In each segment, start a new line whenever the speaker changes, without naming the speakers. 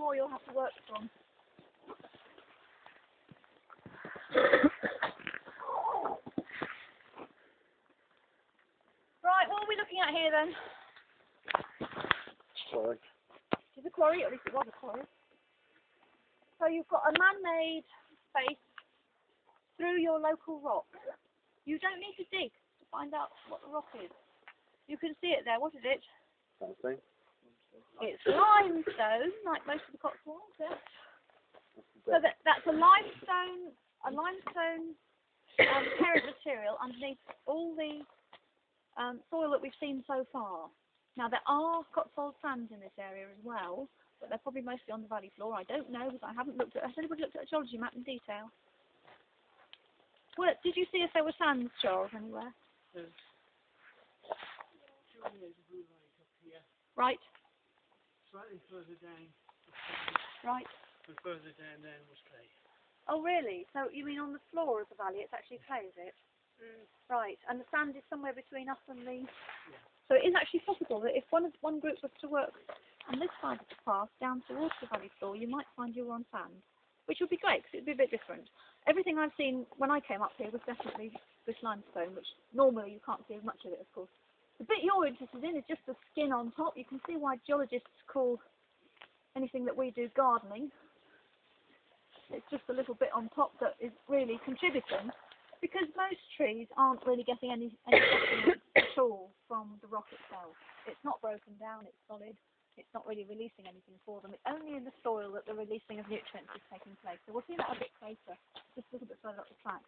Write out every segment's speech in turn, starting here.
more you'll have to work from. Right, what are we looking at here then?
Sorry.
It's a quarry, at least it was a quarry. So you've got a man-made space through your local rock. You don't need to dig to find out what the rock is. You can see it there. What is it?
Something.
It's limestone, like most of the Cotswolds, yeah. So that's a limestone parent material underneath all the soil that we've seen so far. Now there are Cotswold sands in this area as well, but they're probably mostly on the valley floor. I don't know because I haven't looked at. Has anybody looked at a geology map in detail? Well, did you see if there were sands, Charles, anywhere? Right.
Slightly further down.
Right.
And further down then was clay.
Oh, really? So you mean on the floor of the valley it's actually clay, is it? Right. And the sand is somewhere between us and the...
Yeah.
So it is actually possible that if one group was to work on this side of the path down towards the valley floor, you might find you were on sand, which would be great because it would be a bit different. Everything I've seen when I came up here was definitely this limestone, which normally you can't see as much of it, of course. The bit you're interested in is just the skin on top. You can see why geologists call anything that we do gardening. It's just a little bit on top that is really contributing, because most trees aren't really getting any sustenance at all from the rock itself. It's not broken down, it's solid, it's not really releasing anything for them. It's only in the soil that the releasing of nutrients is taking place. So we'll see that a bit closer, just a little bit further up the track.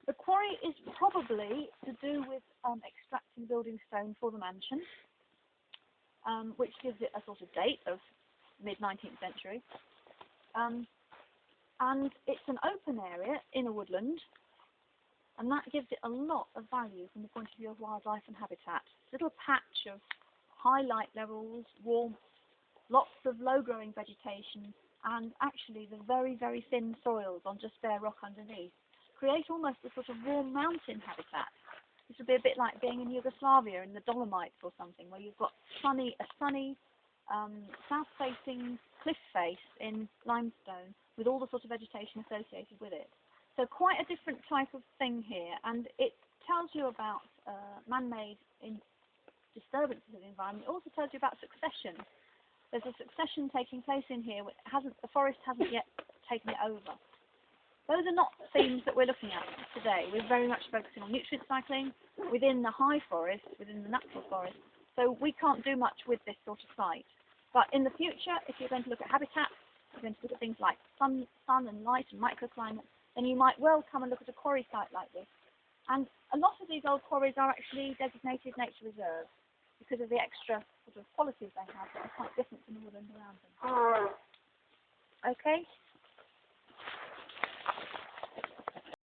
The quarry is probably to do with extracting building stone for the mansion, which gives it a sort of date of mid-19th century. And it's an open area in a woodland, and that gives it a lot of value from the point of view of wildlife and habitat. It's a little patch of high light levels, warmth, lots of low-growing vegetation, and actually the very, very thin soils on just bare rock underneath create almost a sort of warm mountain habitat. This would be a bit like being in Yugoslavia in the Dolomites or something, where you've got a sunny south-facing cliff face in limestone with all the sort of vegetation associated with it. So quite a different type of thing here, and it tells you about man-made disturbances of the environment. It also tells you about succession. There's a succession taking place in here. The forest hasn't yet taken it over. Those are not themes that we're looking at today. We're very much focusing on nutrient cycling within the high forest, within the natural forest. So we can't do much with this sort of site. But in the future, if you're going to look at habitats, you're going to look at things like sun and light and microclimate, then you might well come and look at a quarry site like this. And a lot of these old quarries are actually designated nature reserves because of the extra sort of qualities they have that are quite different from the woodland around them. Okay?